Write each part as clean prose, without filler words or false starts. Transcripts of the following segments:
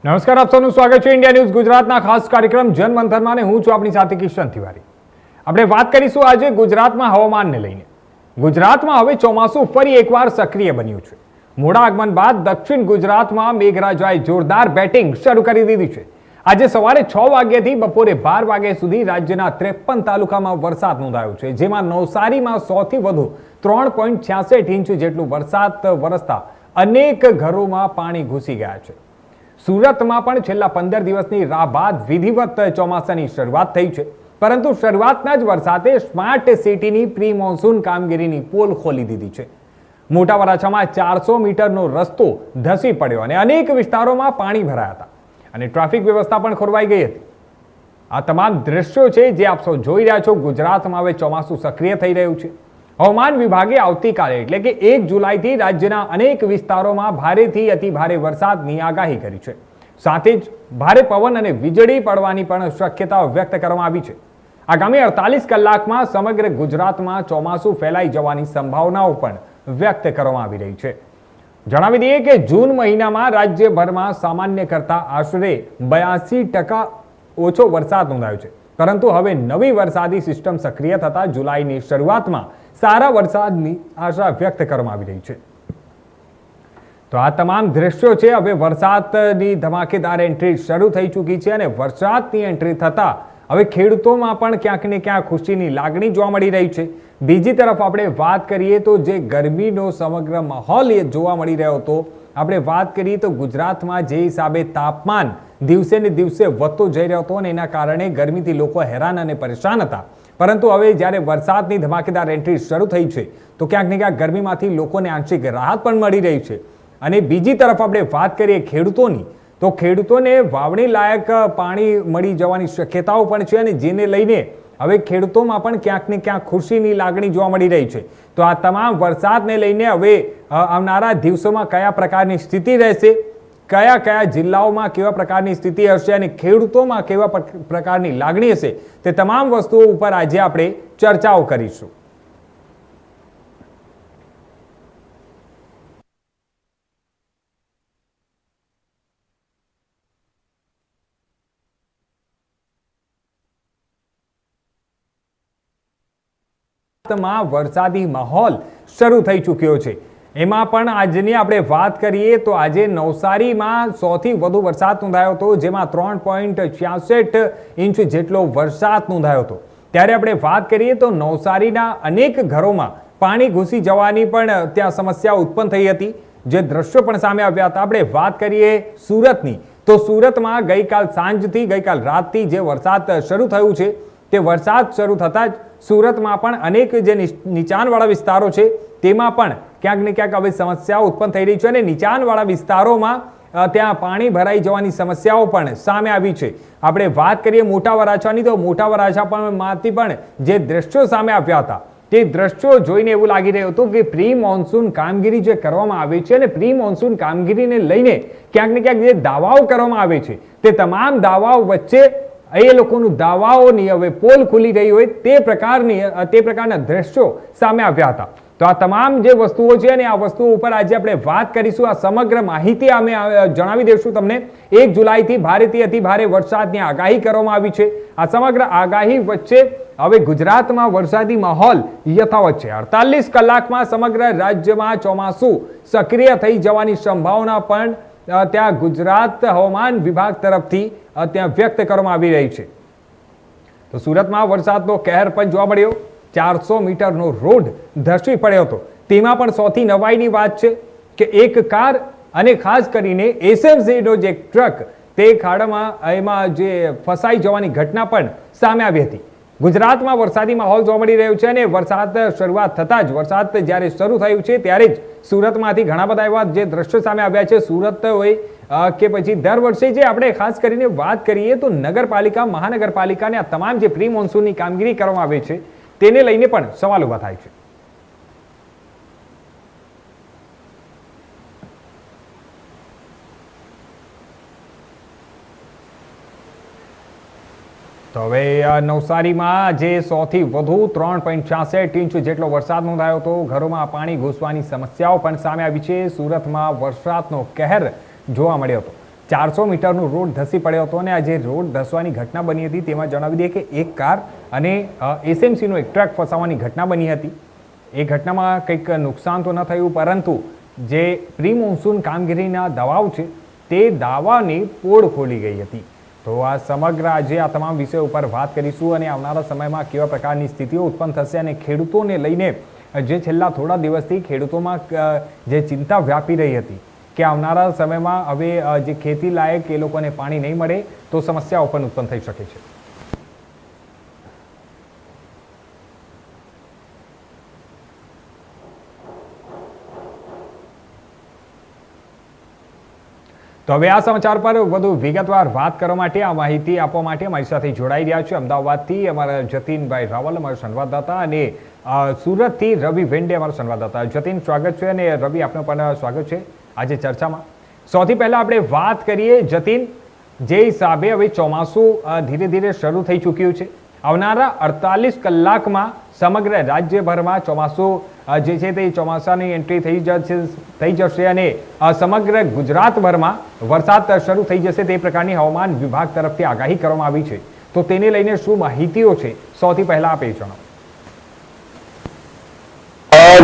નમસ્કાર, આપ સૌનું સ્વાગત છે ઇન્ડિયા ન્યૂઝ ગુજરાતના ખાસ કાર્યક્રમ જનમંથનમાં અને હું છું આપની સાથે કિશન તિવારી। આપણે વાત કરીશું આજે ગુજરાતમાં હવામાનને લઈને। ગુજરાતમાં હવે ચોમાસું ફરી એકવાર સક્રિય બન્યું છે। મોડા આગમન બાદ દક્ષિણ ગુજરાતમાં મેઘરાજાએ જોરદાર બેટિંગ શરૂ કરી દીધી છે। આજે સવારે 6 વાગ્યાથી બપોરે 12 વાગ્યા સુધી રાજ્યના 53 તાલુકામાં વરસાદ નોંધાયો છે, જેમાં નવસારીમાં સૌથી વધુ 3.66 ઇંચ જેટલું વરસાદ વરસતા અનેક ઘરોમાં પાણી ઘૂસી ગયા છે। સુરતમાં પણ છેલ્લા 15 દિવસની રાહ બાદ વિધિવત ચોમાસાની શરૂઆત થઈ છે, પરંતુ શરૂઆતના જ વરસાદે સ્માર્ટ સિટીની પ્રી મોન્સૂન કામગીરીની પોલ ખોલી દીધી છે। મોટા વરાછામાં 400 મીટરનો રસ્તો ધસી પડ્યો અને અનેક વિસ્તારોમાં પાણી ભરાયા હતા અને ટ્રાફિક વ્યવસ્થા પણ ખોરવાઈ ગઈ હતી। આ તમામ દ્રશ્યો છે જે આપ સૌ જોઈ રહ્યા છો। ગુજરાતમાં હવે ચોમાસું સક્રિય થઈ રહ્યું છે। હવામાન વિભાગે આવતીકાલે એટલે કે 1 જુલાઈથી રાજ્યના અનેક વિસ્તારોમાં ભારેથી અતિ ભારે વરસાદની આગાહી કરી છે। સાથે જ ભારે પવન અને વીજળી પડવાની પણ શક્યતા વ્યક્ત કરવામાં આવી છે। આગામી 48 કલાકમાં સમગ્ર ગુજરાતમાં ચોમાસું ફેલાઈ જવાની સંભાવનાઓ પણ વ્યક્ત કરવામાં આવી રહી છે। જણાવી દઈએ કે જૂન મહિનામાં રાજ્યભરમાં સામાન્ય કરતાં આશરે 82% ઓછો વરસાદ નોંધાયો છે, પરંતુ હવે નવી વરસાદી સિસ્ટમ સક્રિય થતા જુલાઈની શરૂઆતમાં સારા વરસાદની આશા વ્યક્ત કરવામાં આવી રહી છે। તો આ તમામ દ્રશ્યો છે। હવે વરસાદની ધમાકેદાર એન્ટ્રી શરૂ થઈ ચૂકી છે અને વરસાદની એન્ટ્રી થતા હવે ખેડૂતોમાં પણ ક્યાંક ને ક્યાંક ખુશીની લાગણી જોવા મળી રહી છે। બીજી તરફ આપણે વાત કરીએ તો જે ગરમીનો સમગ્ર માહોલ જોવા મળી રહ્યો હતો, આપણે વાત કરીએ તો ગુજરાતમાં જે હિસાબે તાપમાન દિવસે ને દિવસે વધતો જઈ રહ્યો હતો અને એના કારણે ગરમીથી લોકો હેરાન અને પરેશાન હતા, પરંતુ હવે જ્યારે વરસાદની ધમાકેદાર એન્ટ્રી શરૂ થઈ છે તો ક્યાંક ને ક્યાંક ગરમીમાંથી લોકોને આંશિક રાહત પણ મળી રહી છે। અને બીજી તરફ આપણે વાત કરીએ ખેડૂતોની, તો ખેડૂતોને વાવણી લાયક પાણી મળી જવાની શક્યતાઓ પણ છે અને જેને લઈને હવે ખેડૂતોમાં પણ ક્યાંક ને ક્યાંક ખુશીની લાગણી જોવા મળી રહી છે। તો આ તમામ વરસાદને લઈને હવે આવનારા દિવસોમાં કયા પ્રકારની સ્થિતિ રહેશે, કયા કયા જિલ્લાઓમાં કેવા પ્રકારની સ્થિતિ હશે અને ખેડૂતોમાં કેવા પ્રકારની લાગણી હશે, તે તમામ વસ્તુઓ ઉપર આજે આપણે ચર્ચાઓ કરીશું। વરસાદી માહોલ શરૂ થઈ ચૂક્યો છે। એમાં પણ આજની આપણે વાત કરીએ તો આજે નવસારીમાં સૌથી વધુ વરસાદ નોંધાયો હતો, જેમાં 3.66 ઇંચ જેટલો વરસાદ નોંધાયો હતો। ત્યારે આપણે વાત કરીએ તો નવસારીના અનેક ઘરોમાં પાણી ઘૂસી જવાની પણ ત્યાં સમસ્યા ઉત્પન્ન થઈ હતી, જે દ્રશ્યો પણ સામે આવ્યા હતા। આપણે વાત કરીએ સુરતની, તો સુરતમાં ગઈકાલ સાંજથી ગઈકાલ રાતથી જે વરસાદ શરૂ થયું છે, તે વરસાદ શરૂ થતાં જ સુરતમાં પણ અનેક જે નીચાણવાળા વિસ્તારો છે તેમાં પણ ક્યાંક ને ક્યાંક હવે સમસ્યાઓ ઉત્પન્ન થઈ રહી છે અને નીચાણવાળા વિસ્તારોમાં ત્યાં પાણી ભરાઈ જવાની સમસ્યાઓ પણ સામે આવી છે। આપણે વાત કરીએ મોટા વરાછાની, તો મોટા વરાછામાંથી પણ જે દ્રશ્યો સામે આવ્યા હતા તે દ્રશ્યો જોઈને એવું લાગી રહ્યું હતું કે પ્રી મોન્સૂન કામગીરી જે કરવામાં આવી છે અને પ્રી મોન્સૂન કામગીરીને લઈને ક્યાંક ને ક્યાંક જે દાવાઓ કરવામાં આવે છે તે તમામ દાવાઓ વચ્ચે એ લોકોનું દાવાઓની હવે પોલ ખુલી રહી હોય તે પ્રકારના દ્રશ્યો સામે આવ્યા હતા। તો આ તમામ જે વસ્તુઓ છે અને આ વસ્તુઓ ઉપર આજે આપણે વાત કરીશું। આ સમગ્ર માહિતી અમે જણાવી દઈશું તમને। 1 જુલાઈથી ભારેથી અતિ ભારે વરસાદની આગાહી કરવામાં આવી છે। આ સમગ્ર આગાહી વચ્ચે હવે ગુજરાતમાં વરસાદી માહોલ યથાવત છે। 48 કલાકમાં સમગ્ર રાજ્યમાં ચોમાસું સક્રિય થઈ જવાની સંભાવના પણ ત્યાં ગુજરાત હવામાન વિભાગ તરફથી ત્યાં વ્યક્ત કરવામાં આવી રહી છે। તો સુરતમાં વરસાદનો કહેર પણ જોવા મળ્યો। 400 મીટરનો રોડ ધસી પડ્યો હતો। તેમાં પણ સૌથી નવાઈની વાત છે કે એક કાર અને ખાસ કરીને એસએમસીનો જે ટ્રક તે ખાડામાં એમાં જે ફસાઈ જવાની ઘટના પણ સામે આવી હતી। ગુજરાતમાં વરસાદી માહોલ જોવા મળી રહ્યો છે અને વરસાદ શરૂઆત થતાં જ વરસાદ જ્યારે શરૂ થયું છે ત્યારે જ સુરતમાંથી ઘણા બધા એવા જે દ્રશ્યો સામે આવ્યા છે। સુરત હોય કે પછી દર વર્ષે જે આપણે ખાસ કરીને વાત કરીએ તો નગરપાલિકા, મહાનગરપાલિકાને આ તમામ જે પ્રી મોન્સૂનની કામગીરી કરવામાં આવે છે તેને લઈને પણ સવાલ ઉભા થાય છે। તો હવે નવસારીમાં જે સૌથી વધુ 3.66 ઇંચ જેટલો વરસાદ નોંધાયો હતો, ઘરોમાં પાણી ઘૂસવાની સમસ્યાઓ પણ સામે આવી છે। સુરતમાં વરસાદનો કહેર જોવા મળ્યો હતો। 400 મીટરનો રોડ ધસી પડ્યો હતો અને આ જે રોડ ધસવાની ઘટના બની હતી તેમાં જણાવી દઈએ કે એક કાર અને એસએમસીનો એક ટ્રક ફસાવાની ઘટના બની હતી. એ ઘટનામાં કંઈક નુકસાન તો ન થયું, પરંતુ જે પ્રી મોન્સૂન કામગીરીના દાવાઓ છે તે દાવાની પોળ ખોલી ગઈ હતી. તો આ સમગ્ર આજે આ તમામ વિષયો ઉપર વાત કરીશું અને આવનારા સમયમાં કેવા પ્રકારની સ્થિતિઓ ઉત્પન્ન થશે અને ખેડૂતોને લઈને જે છેલ્લા થોડા દિવસથી ખેડૂતોમાં જે ચિંતા વ્યાપી રહી હતી કે આવનારા સમયમાં હવે જે ખેતી લાયક એ લોકોને પાણી નહીં મળે તો સમસ્યાઓ પણ ઉત્પન્ન થઈ શકે છે. તો હવે આ સમાચાર પર વધુ વિગતવાર વાત કરવા માટે, આ માહિતી આપવા માટે અમારી સાથે જોડાઈ રહ્યા છે અમદાવાદથી અમારા જતીનભાઈ રાવલ, અમારા સંવાદદાતા, અને સુરતથી રવિ વેંડે, અમારા સંવાદદાતા. જતીન, સ્વાગત છે, અને રવિ, આપનું પણ સ્વાગત છે આજે ચર્ચામાં. સૌથી પહેલા આપણે વાત કરીએ જતીન, જે હિસાબે હવે ચોમાસું ધીરે ધીરે શરૂ થઈ ચૂક્યું છે. આવનારા 48 કલાકમાં સમગ્ર રાજ્યભરમાં ચોમાસું જે છે તે ચોમાસાની એન્ટ્રી થઈ જશે અને સમગ્ર ગુજરાતભરમાં વરસાદ શરૂ થઈ જશે તે પ્રકારની હવામાન વિભાગ તરફથી આગાહી કરવામાં આવી છે. તો તેને લઈને શું માહિતીઓ છે, સૌથી પહેલા આપે જણાવો.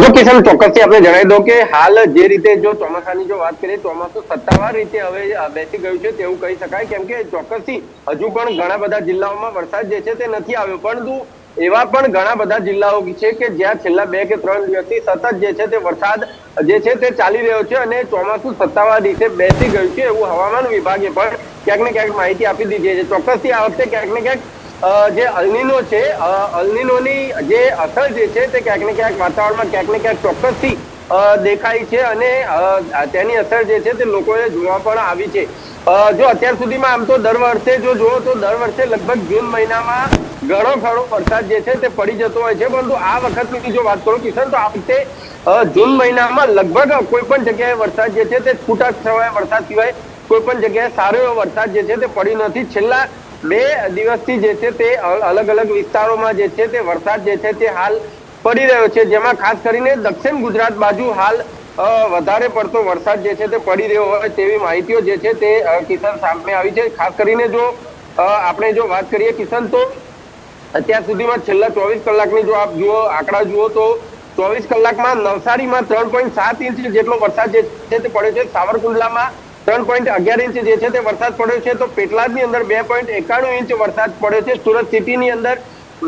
જો કિશન, ચોક્કસથી આપણે જણાવી દો કે હાલ જે રીતે જો ચોમાસાની જો વાત કરીએ, ચોમાસું સત્તાવાર રીતે હવે બેસી ગયું છે તેવું કહી શકાય, કેમ કે ચોક્કસથી હજુ પણ ઘણા બધા જિલ્લાઓમાં વરસાદ જે છે તે નથી આવ્યો, પરંતુ એવા પણ ઘણા બધા જિલ્લાઓ છે કે જ્યાં છેલ્લા 2 કે 3 દિવસથી સતત જે છે તે વરસાદ જે છે તે ચાલી રહ્યો છે અને ચોમાસું સત્તાવાર રીતે બેસી ગયું છે એવું હવામાન વિભાગે પણ ક્યાંક ને ક્યાંક માહિતી આપી દીધી છે. ચોક્કસથી આ વખતે ક્યાંક ને ક્યાંક જે અલનીનો છે, અલનીનોની જે અસર જે છે તે ક્યાંક ને ક્યાંક વાતાવરણમાં ક્યાંક ને ક્યાંક ચોક્કસથી દેખાય છે અને તેની અસર જે છે તે લોકોને જોવા પણ આવી છે. જો અત્યાર સુધીમાં આમ તો દર વર્ષે જો જુઓ તો દર વર્ષે લગભગ જૂન મહિનામાં ઘણો ખરો વરસાદ જે છે તે પડી જતો હોય છે, પરંતુ આ વખતની જો વાત કરું કિશન, તો આ વખતે જૂન મહિનામાં લગભગ કોઈ પણ જગ્યાએ વરસાદ જે છે તે છૂટા છવાયા વરસાદ સિવાય કોઈ પણ જગ્યાએ સારો એવો વરસાદ જે છે તે પડી નથી. છેલ્લા 2 દિવસથી જે છે તે અલગ અલગ વિસ્તારોમાં જે છે તે વરસાદ જે છે તે હાલ પડી રહ્યો છે, જેમાં ખાસ કરીને દક્ષિણ ગુજરાત બાજુ હાલ વધારે પડતો વરસાદ જે છે તે પડી રહ્યો હોય તેવી માહિતીઓ જે છે તે કિશન સામે આવી છે. ખાસ કરીને જો આપણે જો વાત કરીએ કિશન, તો અત્યાર સુધીમાં છેલ્લા 24 કલાકની જો આપ જુઓ આંકડા જુઓ તો 24 કલાકમાં નવસારીમાં 3.7 ઇંચ જેટલો વરસાદ જે છે તે પડ્યો છે, સાવરકુંડલામાં 3.11 ઇંચ જે છે તે વરસાદ પડ્યો છે, તો પેટલાદની અંદર 2.91 ઇંચ વરસાદ પડ્યો છે, સુરત સિટીની અંદર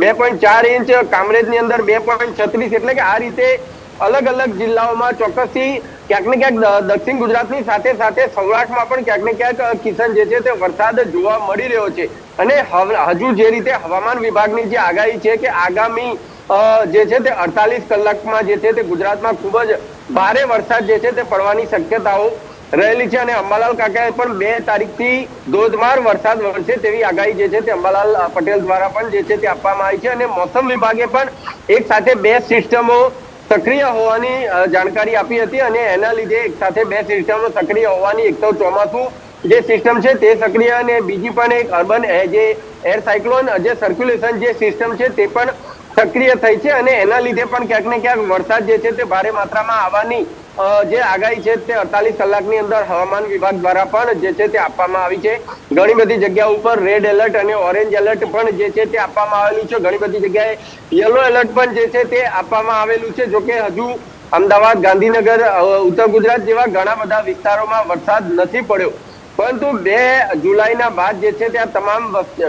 2.4 ઇંચ, કામરેજની અંદર 2.36, એટલે કે આ રીતે અલગ અલગ જિલ્લાઓમાં ચોક્કસથી ક્યાંક ને ક્યાંક દક્ષિણ ગુજરાતની સાથે સાથે સૌરાષ્ટ્રમાં પણ ક્યાંક ને ક્યાંક કિશન જે છે તે વરસાદ જોવા મળી રહ્યો છે. અને હજુ જે રીતે હવામાન વિભાગની જે આગાહી છે કે આગામી જે છે તે 48 કલાકમાં જે છે તે ગુજરાતમાં ખૂબ જ ભારે વરસાદ જે છે તે પડવાની શક્યતાઓ રહેલી છે અને અંબાલાલ કાકાએ પણ 2 તારીખથી ધોધમાર વરસાદ વરસે તેવી આગાહી જે છે તે અંબાલાલ પટેલ દ્વારા પણ જે છે તે આપવામાં આવી છે. અને મોસમ વિભાગે પણ એક સાથે 2 સિસ્ટમો સક્રિય હોવાની જાણકારી આપી હતી અને એના લીધે એક સાથે 2 સિસ્ટમો સક્રિય હોવાની, એક તો ચોમાસું જે સિસ્ટમ છે તે સક્રિય અને બીજી પણ એક અર્બન જે એર સાયક્લોન જે સર્ક્યુલેશન જે સિસ્ટમ છે તે પણ સક્રિય થઈ છે અને એના લીધે પણ ક્યાંક ને ક્યાંક વરસાદ જે છે તે ભારે માત્રામાં આવવાની જે આગાહી છે તે 48 કલાકની અંદર હવામાન વિભાગ દ્વારા પણ જે છે તે આપવામાં આવી છે. ઘણી બધી જગ્યાઓ ઉપર રેડ એલર્ટ અને ઓરેન્જ એલર્ટ પણ જે છે તે આપવામાં આવેલું છે, ઘણી બધી જગ્યાએ યલો એલર્ટ પણ જે છે તે આપવામાં આવેલું છે. જોકે હજુ અમદાવાદ, ગાંધીનગર, ઉત્તર ગુજરાત જેવા ઘણા બધા વિસ્તારોમાં વરસાદ નથી પડ્યો, પરંતુ 2 જુલાઈના બાદ જે છે તે આ તમામ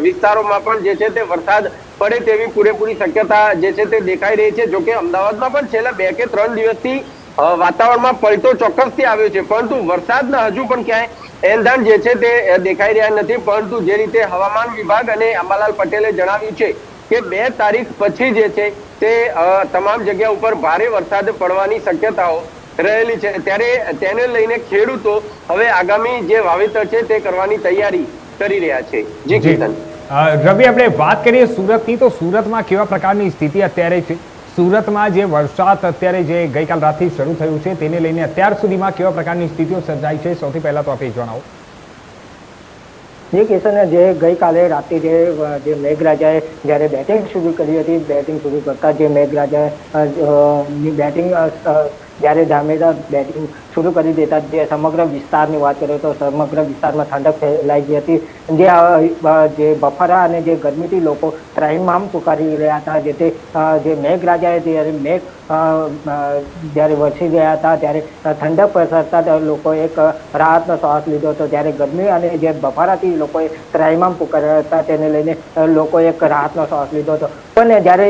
વિસ્તારોમાં પણ જે છે તે વરસાદ પડે તેવી પૂરેપૂરી શક્યતા જે છે તે દેખાઈ રહી છે. જોકે અમદાવાદમાં પણ છેલ્લા 2 કે 3 દિવસથી વાતાવરણમાં પલટો ચોક્કસથી આવ્યો છે, પરંતુ વરસાદના હજુ પણ ક્યાંય એંધાણ જે છે તે દેખાઈ રહ્યા નથી. પરંતુ જે રીતે હવામાન વિભાગ અને અંબાલાલ પટેલે જણાવ્યું છે કે 2 તારીખ પછી જે છે તે તમામ જગ્યા ઉપર ભારે વરસાદ પડવાની શક્યતાઓ રહેલી છે, ત્યારે તેને લઈને ખેડૂતો હવે આગામી જે વાવેતર છે તે કરવાની તૈયારી કરી રહ્યા છે. જી કિશન. રવિ, આપણે વાત કરીએ સુરતની, તો સુરતમાં કેવા પ્રકારની સ્થિતિ અત્યારે છે? સુરતમાં જે વરસાદ અત્યારે જે ગઈકાલ રાતથી શરૂ થયું છે તેને લઈને અત્યાર સુધીમાં કેવા પ્રકારની સ્થિતિઓ સર્જાઈ છે, સૌથી પહેલા તો આપે જણાવો. જે કિશન, જે ગઈકાલે રાતે જે મેઘરાજાએ જ્યારે બેટિંગ શરૂ કરી હતી, બેટિંગ શરૂ કરતા જે મેઘરાજાની બેટિંગ જ્યારે ધામેદાર બેટિંગ શરૂ કરી દેતા જે સમગ્ર વિસ્તારની વાત કરીએ તો સમગ્ર વિસ્તારમાં ઠંડક ફેલાઈ ગઈ હતી. જે બફારા અને જે ગરમીથી લોકો ત્રાહિમામ પુકારી રહ્યા હતા. જે મેઘરાજાએ જ્યારે વરસી ગયા હતા ત્યારે ઠંડક પ્રસરતા લોકો એક રાહતનો શ્વાસ લીધો હતો. જ્યારે ગરમી અને જે બફારાથી લોકોએ ત્રાહિમામ પુકાર્યા હતા તેને લઈને લોકો એક રાહતનો શ્વાસ લીધો હતો. પણ જ્યારે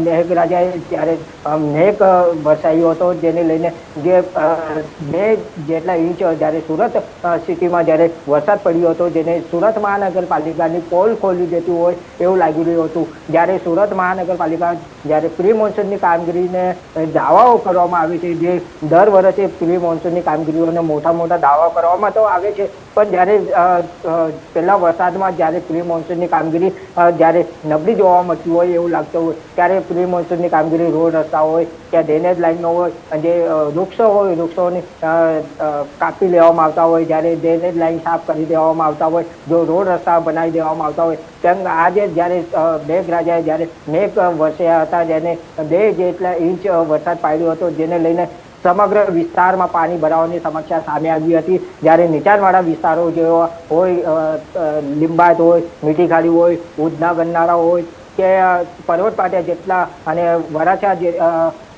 મેઘરાજાએ જ્યારે મેઘ વરસાયો હતો જેને લઈને જે 2 જેટલા ઇંચ જ્યારે સુરત સિટીમાં જ્યારે વરસાદ પડ્યો હતો જેને સુરત મહાનગરપાલિકાની પોલ ખોલી દેતી હોય એવું લાગી રહ્યું હતું. જ્યારે સુરત મહાનગરપાલિકા જ્યારે પ્રી મોન્સૂનની કામગીરીને દાવાઓ કરવામાં આવે છે, જે દર વર્ષે પ્રી મોન્સૂનની કામગીરીઓને મોટા દાવા કરવામાં તો આવે છે, પણ જ્યારે પહેલા વરસાદમાં જ્યારે પ્રી મોન્સૂનની કામગીરી જ્યારે નબળી જોવા મળતી હોય એવું લાગતું હોય ત્યારે પ્રી મોન્સૂનની કામગીરી રોડ રસ્તા હોય કે ડ્રેનેજ લાઈનનો હોય, જે વૃક્ષો હોય વૃક્ષોની કાપી લેવામાં આવતા હોય, જ્યારે ડ્રેનેજ લાઈન સાફ કરી દેવામાં આવતા હોય, જો રોડ રસ્તા બનાવી દેવામાં આવતા હોય, તેમ આજે જ્યારે મેઘરાજાએ જ્યારે મેઘ વરસ્યા હતા જેને 2 જેટલા ઇંચ વરસાદ પાડ્યો હતો જેને લઈને સમગ્ર વિસ્તારમાં પાણી ભરાવાની સમસ્યા સામે આવી હતી. જ્યારે નીચાણવાળા વિસ્તારો જેવા હોય, લીંબાયત હોય, મીઠી ખાડી હોય, ઉધના ગન્નારા હોય કે પર્વત પાટિયા જેટલા અને વરાછા જે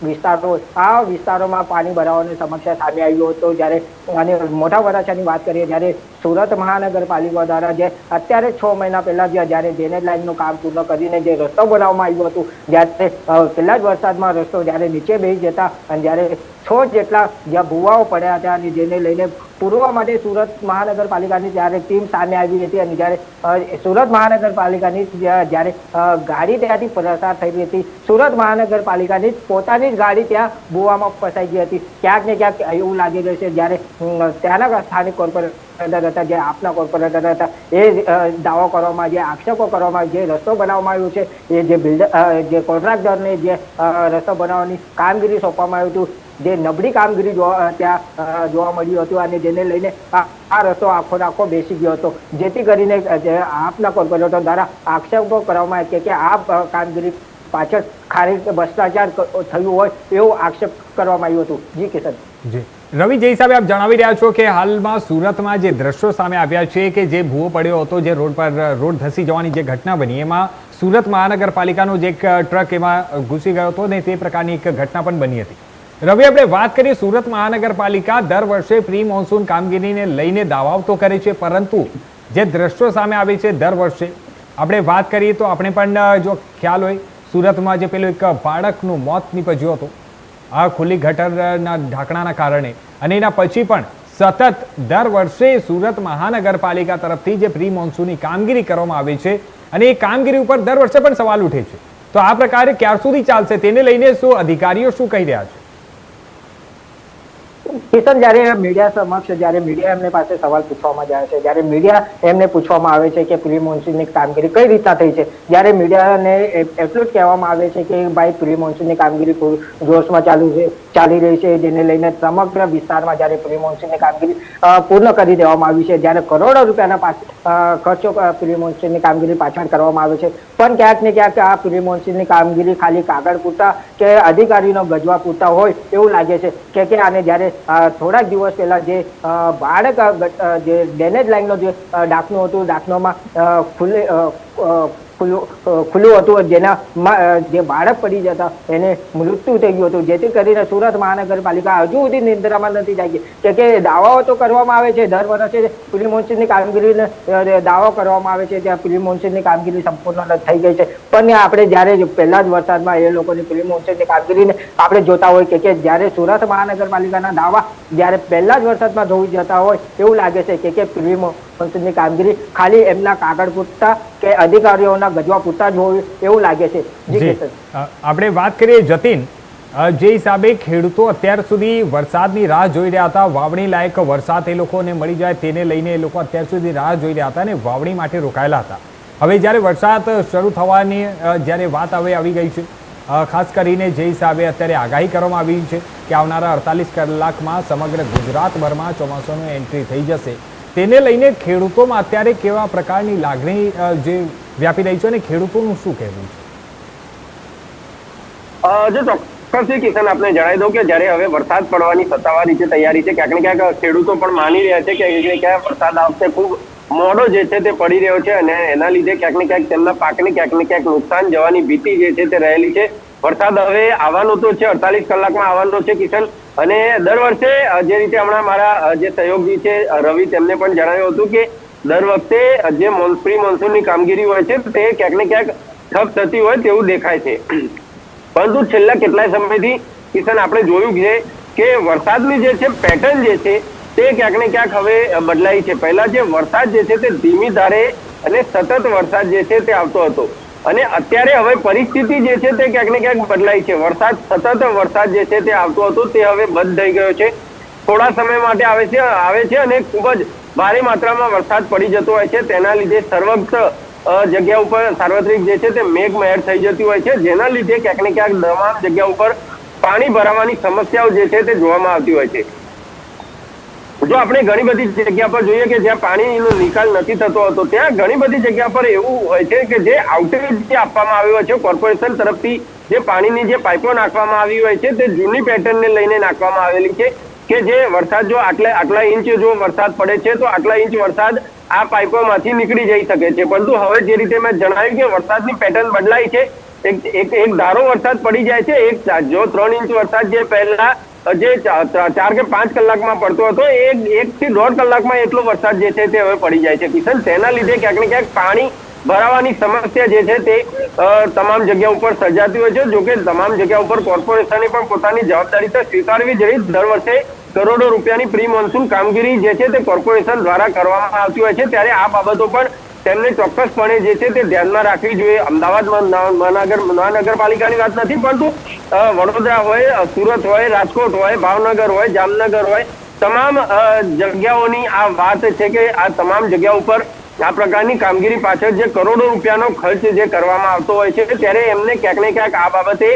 વિસ્તારો હોય, આ વિસ્તારોમાં પાણી ભરાવાની સમસ્યા સામે આવ્યો હતો. જ્યારે અને મોટા વરાછાની વાત કરીએ જ્યારે સુરત મહાનગરપાલિકા દ્વારા જે અત્યારે 6 મહિના પહેલા જ્યારે ડ્રેનેજ લાઈનનું કામ પૂર્ણ કરીને જે રસ્તો બનાવવામાં આવ્યો હતું, જ્યારે પહેલા જ વરસાદમાં રસ્તો જ્યારે નીચે બેસી જતા અને જ્યારે 6 જેટલા જ્યાં ભૂવાઓ પડ્યા હતા અને જેને લઈને પૂરવા માટે સુરત મહાનગરપાલિકાની જ્યારે ટીમ સામે આવી હતી અને જ્યારે સુરત મહાનગરપાલિકાની જ્યારે ગાડી ત્યાંથી પસાર થઈ હતી, સુરત મહાનગરપાલિકાની પોતાની જ ગાડી ત્યાં ભૂવામાં ફસાઈ ગઈ હતી. ક્યાંક ને ક્યાંક એવું લાગી રહ્યું છે જ્યારે ત્યાંના સ્થાનિક કોર્પોરેટર હતા, જે આપના કોર્પોરેટર હતા, એ દાવો કરવામાં, જે આક્ષેપો કરવામાં, જે રસ્તો બનાવવામાં આવ્યો છે, એ જે બિલ્ડર જે કોન્ટ્રાક્ટરને જે રસ્તો બનાવવાની કામગીરી સોંપવામાં આવ્યું હતું, જે નબળી કામગીરી ત્યાં જોવા મળ્યું હતું અને જેને લઈને આ રસ્તો આખો બેસી ગયો હતો. જેથી કરીને આપના કોર્પોરેટર દ્વારા આક્ષેપો કરવામાં આવે કે આ કામગીરી પાછળ ભ્રષ્ટાચાર થયું હોય એવું આક્ષેપ કરવામાં આવ્યું હતું. જી કિશન. જી રવિ, જે હિસાબે આપ જણાવી રહ્યા છો કે હાલમાં સુરતમાં જે દ્રશ્યો સામે આવ્યા છે કે જે ભૂવો પડ્યો હતો, જે રોડ પર રોડ ધસી જવાની જે ઘટના બની, એમાં સુરત મહાનગરપાલિકાનો જે એક ટ્રક એમાં ઘૂસી ગયો હતો ને તે પ્રકારની એક ઘટના પણ બની હતી. રવિ, આપણે વાત કરીએ, સુરત મહાનગરપાલિકા દર વર્ષે પ્રી મોન્સૂન કામગીરીને લઈને દાવાઓ તો કરે છે, પરંતુ જે દ્રશ્યો સામે આવે છે દર વર્ષે આપણે વાત કરીએ તો આપણે પણ જો ખ્યાલ હોય, સુરતમાં જે પેલું એક બાળકનું મોત નીપજ્યું હતું આ ખુલ્લી ગટરના ઢાંકણાના કારણે, અને એના પછી પણ સતત દર વર્ષે સુરત મહાનગરપાલિકા તરફથી જે પ્રી મોન્સૂનની કામગીરી કરવામાં આવે છે અને એ કામગીરી ઉપર દર વર્ષે પણ સવાલ ઉઠે છે. તો આ પ્રકારે ક્યાર સુધી ચાલશે તેને લઈને શું અધિકારીઓ શું કહી રહ્યા છે? કિશન, જ્યારે મીડિયા સમક્ષ જ્યારે મીડિયા એમને પાસે સવાલ પૂછવામાં જાય છે, જ્યારે મીડિયા એમને પૂછવામાં આવે છે કે પ્રી મોન્સૂનની કામગીરી કઈ રીતના થઈ છે, જ્યારે મીડિયાને એટલું જ કહેવામાં આવે છે કે ભાઈ પ્રી મોન્સૂનની કામગીરી જોશમાં ચાલી રહી છે, જેને લઈને સમગ્ર વિસ્તારમાં જ્યારે પ્રી મોન્સૂનની કામગીરી પૂર્ણ કરી દેવામાં આવી છે, જ્યારે કરોડો રૂપિયાના ખર્ચો પ્રી મોન્સૂનની કામગીરી પાછળ કરવામાં આવે છે, પણ ક્યાંક ને ક્યાંક આ પ્રી મોન્સૂનની કામગીરી ખાલી કાગળ પૂરતા કે અધિકારીનો ગજવા પૂરતા હોય એવું લાગે છે કે આને જ્યારે થોડાક દિવસ પહેલા જે બાળક જે ડ્રેનેજ લાઈનનો જે ડાકનું હતું, ડાકનોમાં ખુલ્લું હતું, જેના જે બાળક પડી જતા એને મૃત્યુ થઈ ગયું હતું. જેથી કરીને સુરત મહાનગરપાલિકા હજુ સુધી નિંદ્રામાં નથી જાગી કે દાવાઓ તો કરવામાં આવે છે, દર વર્ષે પ્રી મોન્સૂનની કામગીરીને દાવો કરવામાં આવે છે, ત્યાં પ્રી મોન્સૂનની કામગીરી સંપૂર્ણ થઈ ગઈ છે, પણ આપણે જ્યારે પહેલા જ વરસાદમાં એ લોકોની પ્રી મોન્સૂનની કામગીરીને આપણે જોતા હોય કે જ્યારે સુરત મહાનગરપાલિકાના દાવા જ્યારે પહેલા જ વરસાદમાં ધોઈ જતા હોય એવું લાગે છે કે પ્રી મોન્સૂનની કામગીરી ખાલી એમના કાગળ પૂરતા કે અધિકારીઓના ગજવા પૂરતા જ હોય એવું લાગે છે. આપણે વાત કરીએ જતીન, જે હિસાબે ખેડૂતો અત્યાર સુધી વરસાદની રાહ જોઈ રહ્યા હતા, વાવણી લાયક વરસાદ એ લોકોને મળી જાય તેને લઈને એ લોકો અત્યાર સુધી રાહ જોઈ રહ્યા હતા અને વાવણી માટે રોકાયેલા હતા. હવે જ્યારે વરસાદ શરૂ થવાની જ્યારે વાત હવે આવી ગઈ છે, ખાસ કરીને જે હિસાબે અત્યારે આગાહી કરવામાં આવી છે કે આવનારા 48 કલાકમાં સમગ્ર ગુજરાતભરમાં ચોમાસાનું એન્ટ્રી થઈ જશે, તેને લઈને ખેડૂતોમાં અત્યારે કેવા પ્રકારની લાગણી જે વ્યાપી રહી છે અને ખેડૂતોનું શું કહેવું છે? ચોક્કસથી કિશન આપને જણાવી દઉં કે જ્યારે હવે વરસાદ પડવાની સત્તાવાર રીતે તૈયારી છે, ક્યાંક ને ક્યાંક ખેડૂતો પણ માની રહ્યા છે કે ક્યાંક વરસાદ આવશે ખૂબ મોડો જે છે તે પડી રહ્યો છે અને એના લીધે ક્યાંક ને ક્યાંક તેમના પાકને ક્યાંક ને ક્યાંક નુકસાન જવાની ભીતિ જે છે તે રહેલી છે. વરસાદ હવે આવવાનો તો છે, 48 કલાકમાં આવવાનો છે કિશન. અને દર વર્ષે જે રીતે હમણાં મારા જે સહયોગી છે રવિ, તેમને પણ જણાવ્યું હતું કે દર વખતે જે પ્રી મોન્સૂનની કામગીરી હોય છે તે ક્યાંક ને ક્યાંક ઠપ થતી હોય તેવું દેખાય છે. પરંતુ છેલ્લા કેટલાય સમયથી કિશન આપણે જોયું છે કે વરસાદની જે છે પેટર્ન જે છે તે ક્યાંક ને ક્યાંક હવે બદલાઈ છે. પહેલા જે વરસાદ જે છે તે ધીમી ધારે અને સતત વરસાદ જે છે તે આવતો હતો અને અત્યારે હવે પરિસ્થિતિ જે છે તે ક્યાંક ને ક્યાંક બદલાઈ છે. સતત વરસાદ જે છે તે આવતો હતો તે હવે બંધ થઈ ગયો છે. થોડા સમય માટે આવે છે અને ખૂબ જ ભારે માત્રામાં વરસાદ પડી જતો હોય છે. તેના લીધે સર્વત્ર જગ્યા ઉપર સાર્વત્રિક જે છે તે મેઘમહેર થઈ જતી હોય છે, જેના લીધે ક્યાંક ને ક્યાંક તમામ જગ્યા ઉપર પાણી ભરાવાની સમસ્યાઓ જે છે તે જોવામાં આવતી હોય છે. જો આપણે ઘણી બધી જગ્યા પર જોઈએ કે જ્યાં પાણીનો નિકાલ નથી થતો હતો, ત્યાં ઘણી બધી જગ્યા પર એવું હોય છે કે જે આઉટેજ જે આપવામાં આવ્યું હોય છે કોર્પોરેશન તરફથી, જે પાણીની જે પાઇપો નાખવામાં આવી હોય છે તે જૂની પેટર્નને લઈને નાખવામાં આવેલી છે કે જે વરસાદ જો આટલા ઇંચ જો વરસાદ પડે છે તો આટલા ઇંચ વરસાદ આ પાઇપોમાંથી નીકળી જઈ શકે છે. પરંતુ હવે જે રીતે મેં જણાવ્યું કે વરસાદની પેટર્ન બદલાઈ છે. એક ધારો વરસાદ પડી જાય છે. જો 3 ઇંચ વરસાદ જે પહેલા જે 4 કે 5 કલાકમાં પડતો હતો, 1 થી 1.5 કલાકમાં એટલો વરસાદ જે છે તે હવે પડી જાય છે કિશન. તેના લીધે ક્યાંક ને ક્યાંક પાણી ભરાવાની સમસ્યા જે છે તે તમામ જગ્યા ઉપર સર્જાતી હોય છે. જોકે તમામ જગ્યા ઉપર કોર્પોરેશને પણ પોતાની જવાબદારી તો સ્વીકારવી જ રહી. દર વર્ષે કરોડો રૂપિયાની પ્રી મોન્સૂન કામગીરી જે છે તે કોર્પોરેશન દ્વારા કરવામાં આવતી હોય છે, ત્યારે આ બાબતો પણ તેમને ચોક્કસપણે જે છે તે ધ્યાનમાં રાખવી જોઈએ. અમદાવાદ મહાનગરપાલિકાની વાત નથી, પરંતુ વડોદરા હોય, સુરત હોય, રાજકોટ હોય, ભાવનગર હોય, જામનગર હોય, તમામ જગ્યાઓની આ વાત છે કે આ તમામ જગ્યા ઉપર આ પ્રકારની કામગીરી પાછળ જે કરોડો રૂપિયાનો ખર્ચ જે કરવામાં આવતો હોય છે, ત્યારે એમને ક્યાંક ને ક્યાંક આ બાબતે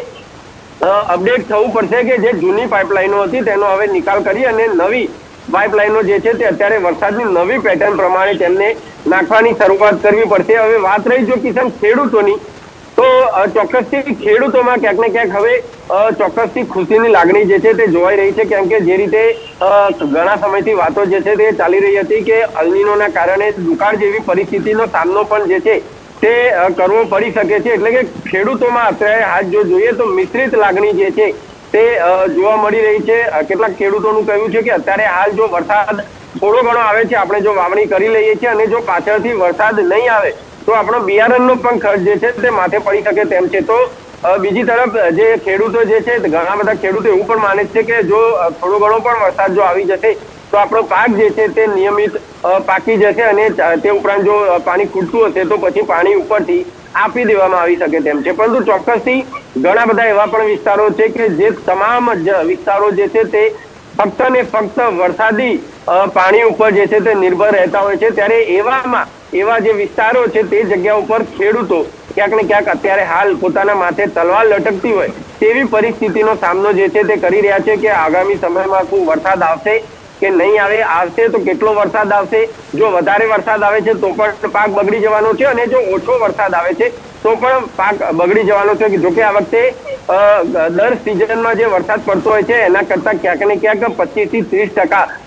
અપડેટ થવું પડશે કે જે જૂની પાઇપલાઇનો હતી તેનો હવે નિકાલ કરી અને નવી પાઇપલાઇનો જે છે તે અત્યારે વરસાદની નવી પેટર્ન પ્રમાણે તેમને નાખવાની શરૂઆત કરવી પડશે. હવે વાત રહી જો કિશન ખેડૂતોની, તો ચોક્કસથી ખેડૂતોમાં ક્યાંક ને ક્યાંક હવે ચોક્કસથી ખુશીની લાગણી જે છે તે જોવાઈ રહી છે. કેમ કે જે રીતે ઘણા સમયથી વાતો જે છે તે ચાલી રહી હતી કે અલ્નીનોના કારણે દુકાળ જેવી પરિસ્થિતિનો સામનો પણ જે છે તે કરવો પડી શકે છે. એટલે કે ખેડૂતોમાં અત્યારે હાથ જો જોઈએ તો મિશ્રિત લાગણી જે છે તે જોવા મળી રહી છે. કેટલાક ખેડૂતોનું કહેવું છે કે અત્યારે હાલ જો વરસાદ થોડો ઘણો આવે છે, આપણે જો વાવણી કરી લઈએ છીએ અને જો પાછળથી વરસાદ નહીં આવે તો આપણો બિયારણનો પણ ખર્ચ જે છે તે માથે પડી શકે તેમ છે. તો બીજી તરફ જે ખેડૂતો જે છે, ઘણા બધા ખેડૂતો એવું પણ માને છે કે જો થોડો ઘણો પણ વરસાદ જો આવી જશે તો આપણો પાક જે છે તે નિયમિત પાકી જશે અને તે ઉપરાંત જો પાણી ખૂટતું હશે તો પછી પાણી ઉપરથી આપી દેવામાં આવી શકે તેમ છે. પરંતુ ચોક્કસથી ઘણા બધા એવા પણ વિસ્તારો છે કે જે તમામ વિસ્તારો જે છે તે ફક્ત ને ફક્ત વરસાદી પાણી ઉપર જે છે તે નિર્ભર રહેતા હોય છે. ત્યારે એવા જે વિસ્તારો છે તે જગ્યા ઉપર ખેડૂતો ક્યાંક ને ક્યાંક અત્યારે હાલ પોતાના માથે તલવાર લટકતી હોય તેવી પરિસ્થિતિનો સામનો જે છે તે કરી રહ્યા છે કે આગામી સમયમાં શું વરસાદ આવશે કે નહીં આવશે તો કેટલો વરસાદ આવશે. જો વધારે વરસાદ આવે છે તો પણ પાક બગડી જવાનો છે અને જો ઓછો વરસાદ આવે છે તો પણ પાક બગડી જવાનો છે. જોકે આ વખતે દર સિઝનમાં જે વરસાદ પડતો હોય છે એના કરતા ક્યાંક ને ક્યાંક 25 થી 30%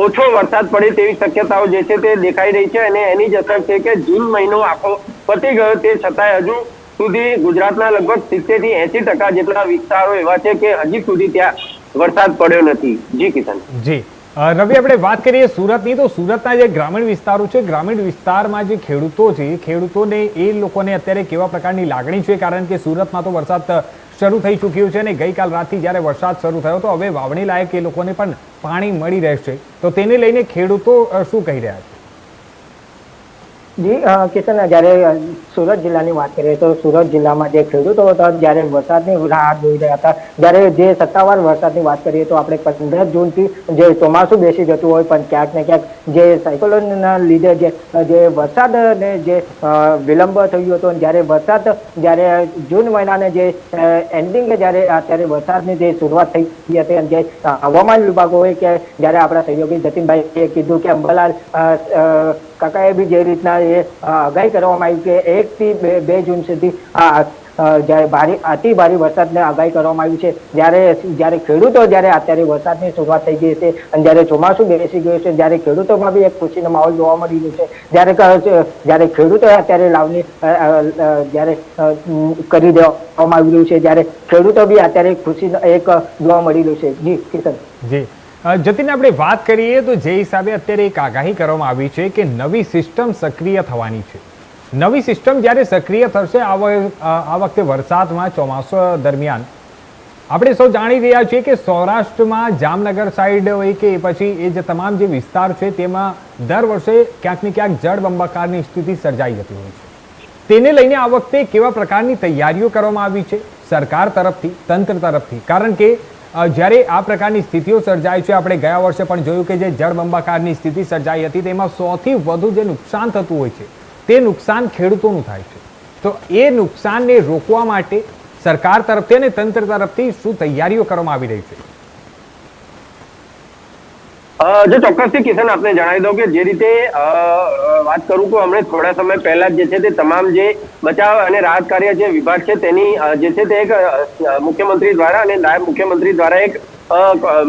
ઓછો વરસાદ પડે તેવી શક્યતાઓ જે છે તે દેખાઈ રહી છે અને એની જ અસર છે કે જૂન મહિનો આખો પતી ગયો તે છતાંય હજુ સુધી ગુજરાતના લગભગ 70 થી 80% જેટલા વિસ્તારો એવા છે કે હજી સુધી ત્યાં વરસાદ પડ્યો નથી. જી કિશન. જી રવિ, આપણે વાત કરીએ સુરતની, તો સુરતના જે ગ્રામીણ વિસ્તારો છે, ગ્રામીણ વિસ્તારમાં જે ખેડૂતો છે, ખેડૂતોને એ લોકોને અત્યારે કેવા પ્રકારની લાગણી છે? કારણ કે સુરતમાં તો વરસાદ શરૂ થઈ ચૂક્યું છે અને ગઈકાલ રાતથી જ્યારે વરસાદ શરૂ થયો તો હવે વાવણી લાયક એ લોકોને પણ પાણી મળી રહેશે, તો તેને લઈને ખેડૂતો શું કહી રહ્યા છે? જી કિશન, જ્યારે સુરત જિલ્લાની વાત કરીએ તો સુરત જિલ્લામાં જે ખેડૂતો હતા જ્યારે વરસાદની રાહ જોઈ રહ્યા હતા, જ્યારે જે સત્તાવાર વરસાદની વાત કરીએ તો આપણે 15 જૂનથી જે ચોમાસું બેસી જતું હોય પણ ક્યાંક ને ક્યાંક જે સાયક્લોનના લીધે જે વરસાદને જે વિલંબ થયો હતો, જ્યારે જૂન મહિનાને જે એન્ડિંગે જ્યારે અત્યારે વરસાદની જે શરૂઆત થઈ હતી અને જે હવામાન વિભાગોએ કે જ્યારે આપણા સહયોગી જતીનભાઈએ કીધું કે અંબાલાલ કાકાએ બી જે રીતના એ આગાહી કરવામાં આવી કે 1 થી 2 જૂન સુધી જ્યારે અતિ ભારે વરસાદને આગાહી કરવામાં આવી છે. જ્યારે ખેડૂતો જ્યારે અત્યારે વરસાદની શરૂઆત થઈ ગઈ છે અને જ્યારે ચોમાસું બેસી ગયું છે, જ્યારે ખેડૂતોમાં બી એક ખુશીનો માહોલ જોવા મળી રહ્યો છે. જ્યારે ખેડૂતો અત્યારે લાવણી જ્યારે કરી દેવામાં આવી રહ્યું છે, જ્યારે ખેડૂતો બી અત્યારે ખુશીનો એક જોવા મળી રહ્યું છે. જી કિશન. જી જતીન, આપણે વાત કરીએ તો જે હિસાબે અત્યારે એક આગાહી કરવામાં આવી છે કે નવી સિસ્ટમ સક્રિય થવાની છે. નવી સિસ્ટમ જ્યારે સક્રિય થશે આ વખતે વરસાદમાં ચોમાસા દરમિયાન આપણે સૌ જાણી રહ્યા છીએ કે સૌરાષ્ટ્રમાં જામનગર સાઈડ હોય કે પછી એ જે તમામ જે વિસ્તાર છે તેમાં દર વર્ષે ક્યાંક ને ક્યાંક જળબંબાકારની સ્થિતિ સર્જાઈ જતી હોય છે. તેને લઈને આ વખતે કેવા પ્રકારની તૈયારીઓ કરવામાં આવી છે સરકાર તરફથી, તંત્ર તરફથી? કારણ કે જ્યારે આ પ્રકારની સ્થિતિઓ સર્જાય છે, આપણે ગયા વર્ષે પણ જોયું કે જે જળબંબાકારની સ્થિતિ સર્જાઈ હતી તેમાં સૌથી વધુ જે નુકસાન થતું હોય છે તે નુકસાન ખેડૂતોનું થાય છે. તો એ નુકસાનને રોકવા માટે સરકાર તરફથી અને તંત્ર તરફથી શું તૈયારીઓ કરવામાં આવી રહી છે? જો ચોક્કસથી કિશન આપને જણાવી દઉં કે જે રીતે વાત કરું તો હમણાં થોડા સમય પહેલા જે છે તે તમામ જે બચાવ અને રાહત કાર્ય જે વિભાગ છે તેની જે છે તે એક મુખ્યમંત્રી દ્વારા અને નાયબ મુખ્યમંત્રી દ્વારા એક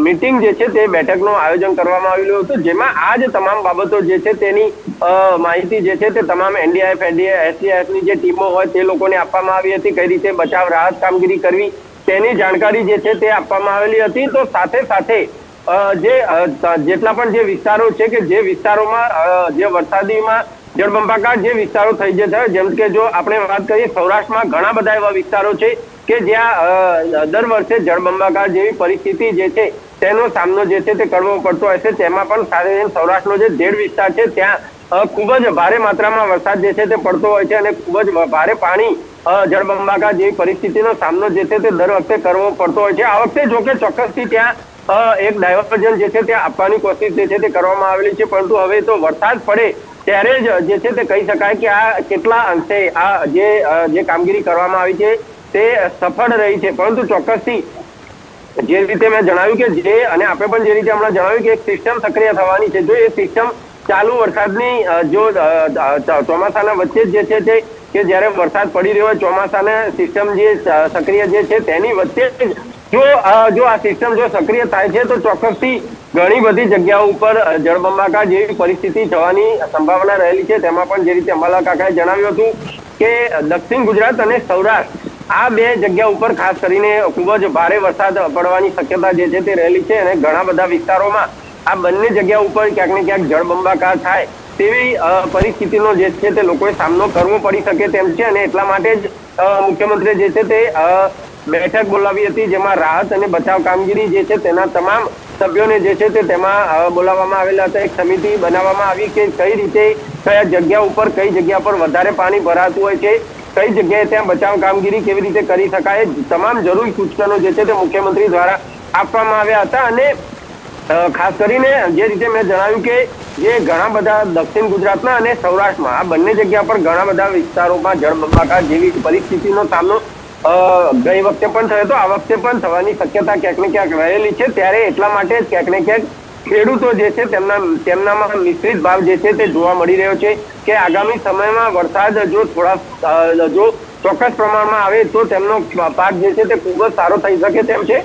મીટિંગ જે છે તે બેઠકનું આયોજન કરવામાં આવેલું હતું, જેમાં આ જ તમામ બાબતો જે છે તેની માહિતી જે છે તે તમામ એનડીઆરએફ, એસડીઆરએફ ની જે ટીમો હોય તે લોકોને આપવામાં આવી હતી. કઈ રીતે બચાવ રાહત કામગીરી કરવી તેની જાણકારી જે છે તે આપવામાં આવેલી હતી. તો સાથે સાથે જેટલા પણ જે વિસ્તારો છે કે જે વિસ્તારોમાં જે વરસાદીમાં જળબંબાકાર જે વિસ્તારો થઈ જતા, જેમ કે જો આપણે વાત કરીએ સૌરાષ્ટ્રમાં ઘણા બધા એવા વિસ્તારો છે કે જ્યાં દર વર્ષે જળબંબાકાર જેવી પરિસ્થિતિ જે છે તેનો સામનો જે છે તે કરવો પડતો હોય છે. તેમાં પણ સાથે સૌરાષ્ટ્રનો જે દેડ વિસ્તાર છે ત્યાં ખૂબ જ ભારે માત્રામાં વરસાદ જે છે તે પડતો હોય છે અને ખૂબ જ ભારે પાણી જળબંબાકાર જેવી પરિસ્થિતિનો સામનો જે છે તે દર વખતે કરવો પડતો હોય છે. આ વખતે જોકે ચોક્કસથી ત્યાં એક ડાયવર્ઝન જે છે તે આપવાની કોશિશ જે છે તે કરવામાં આવેલી છે, પરંતુ હવે તો વરસાદ પડે ત્યારે જ જે છે તે કહી શકાય કે આ કેટલા અંશે આ જે કામગીરી કરવામાં આવી છે તે સફળ રહી છે. પરંતુ ચોક્કસથી જે રીતે મેં જણાવ્યું કે જે અને આપણે પણ જે રીતે હમણાં જણાવ્યું કે એક સિસ્ટમ સક્રિય થવાની છે, જો એ સિસ્ટમ ચાલુ વરસાદની જો ચોમાસાના વચ્ચે જ જે છે તે કે જ્યારે વરસાદ પડી રહ્યો હોય ચોમાસાના સિસ્ટમ જે સક્રિય જે છે તેની વચ્ચે જ જો આ સિસ્ટમ જો સક્રિય થાય છે તો ચોક્કસથી ઘણી બધી જગ્યાઓ ઉપર જળબંબાકાર જેવી પરિસ્થિતિ થવાની સંભાવના રહેલી છે. તેમાં પણ જે રીતે અંબાલાલ કાકાએ જણાવ્યું હતું કે દક્ષિણ ગુજરાત અને સૌરાષ્ટ્ર આ બે જગ્યા ઉપર ખાસ કરીને ખૂબ જ ભારે વરસાદ પડવાની શક્યતા જે છે તે રહેલી છે અને ઘણા બધા વિસ્તારોમાં આ બંને જગ્યા ઉપર ક્યાંક ને ક્યાંક જળબંબાકાર થાય તેવી પરિસ્થિતિનો જે છે તે લોકોએ સામનો કરવો પડી શકે તેમ છે. અને એટલા માટે જ મુખ્યમંત્રીએ જે છે તે બેઠક બોલાવી હતી, જેમાં રાહત અને બચાવ કામગીરી જે છે તેના તમામ સભ્યોને જે છે તે તેમાં બોલાવવામાં આવેલા હતા. એક સમિતિ બનાવવામાં આવી કે કઈ રીતે કયા જગ્યા ઉપર કઈ જગ્યા પર વધારે પાણી ભરાતું હોય છે, કઈ જગ્યાએ ત્યાં બચાવ કામગીરી કેવી રીતે કરી શકાય, તમામ જરૂરી સૂચનો જે છે તે મુખ્યમંત્રી દ્વારા આપવામાં આવ્યા હતા. અને ખાસ કરીને જે રીતે મેં જણાવ્યું કે જે ઘણા બધા દક્ષિણ ગુજરાતના અને સૌરાષ્ટ્રમાં આ બંને જગ્યા પર ઘણા બધા વિસ્તારોમાં જળબંબાકાર જેવી પરિસ્થિતિનો સામનો ગઈ વખતે પણ થયો હતો, આ વખતે પણ થવાની શક્યતા ક્યાંક ને ક્યાંક રહેલી છે. ત્યારે એટલા માટે જ ક્યાંક ને ક્યાંક ખેડૂતો જે છે તેમનામાં મિશ્રિત ભાવ જે છે તે જોવા મળી રહ્યો છે કે આગામી સમયમાં વરસાદ જો જો ચોક્કસ પ્રમાણમાં આવે તો તેમનો પાક જે છે તે ખૂબ જ સારો થઈ શકે તેમ છે.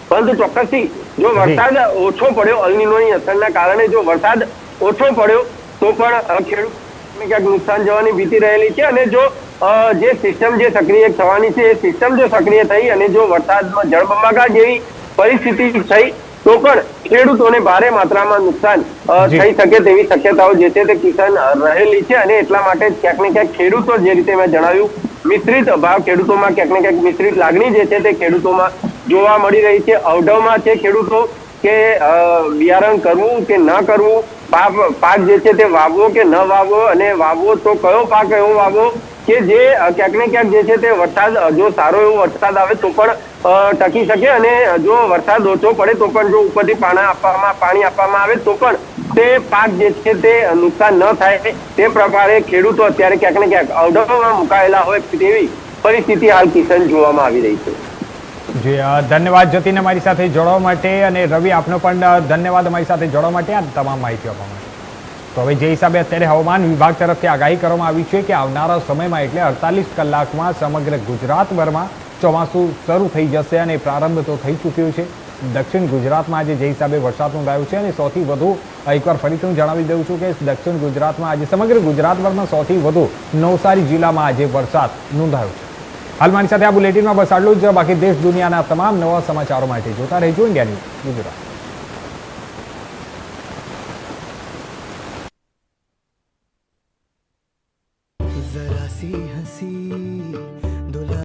પરંતુ ચોક્કસથી જો વરસાદ ઓછો પડ્યો, અલ નીનોની અસરના કારણે જો વરસાદ ઓછો પડ્યો તો પણ ખેડૂતોને ક્યાંક નુકસાન જવાની ભીતિ રહેલી છે. અને જો જે સિસ્ટમ જે સક્રિય થવાની છે એ સિસ્ટમ જો સક્રિય થઈ અને જો વરસાદમાં જળબંબાકાર જેવી પરિસ્થિતિ થઈ તો પણ ખેડૂતોને ભારે માત્રામાં નુકસાન થઈ શકે તેવી શક્યતાઓ જે છે તે કિસાન રહેલી છે. અને એટલા માટે ક્યાંક ને ક્યાંક ખેડૂતો જે રીતે મેં જણાવ્યું મિશ્રિત ભાવ ખેડૂતોમાં ક્યાંક ને ક્યાંક મિશ્રિત લાગણી જે છે તે ખેડૂતોમાં જોવા મળી રહી છે. અવઢવમાં છે ખેડૂતો કે બિયારણ કરવું કે ન કરવું, પાક જે છે તે વાવવો કે ન વાવવો, અને વાવવો તો કયો પાક એવો વાવવો કે જે ક્યાંક ને ક્યાંક જે છે તે વરસાદ જો સારો એવો વરસાદ આવે તો પણ ટકી શકે, અને જો વરસાદ ઓછો પડે તો પણ જો ઉપરથી પાણી આપવામાં આવે તો પણ તે પાક જે છે તે નુકસાન ન થાય તે પ્રકારે ખેડૂતો અત્યારે ક્યાંક ને ક્યાંક અવઢવમાં મુકાયેલા હોય તેવી પરિસ્થિતિ હાલ કિશન જોવામાં આવી રહી છે. જી ધન્યવાદ જતીન અમારી સાથે જોડવા માટે, અને રવિ આપનો પણ ધન્યવાદ અમારી સાથે જોડવા માટે, આ તમામ માહિતી આપવા માટે. તો હવે જે હિસાબે અત્યારે હવામાન વિભાગ તરફથી આગાહી કરવામાં આવી છે કે આવનારા સમયમાં એટલે 48 કલાકમાં સમગ્ર ગુજરાતભરમાં ચોમાસું શરૂ થઈ જશે અને પ્રારંભ તો થઈ ચૂક્યો છે. દક્ષિણ ગુજરાતમાં આજે જે હિસાબે વરસાદ નોંધાયો છે અને સૌથી વધુ એકવાર ફરીથી હું જણાવી દઉં છું કે દક્ષિણ ગુજરાતમાં આજે સમગ્ર ગુજરાતભરમાં સૌથી વધુ નવસારી જિલ્લામાં આજે વરસાદ નોંધાયો છે. હાલ મારી સાથે આ બુલેટિનમાં બસ આટલું જ. બાકી દેશ દુનિયાના તમામ નવા સમાચારો માટે જોતા રહેજો ઇન્ડિયા ન્યૂઝ ગુજરાત. जरा सी हंसी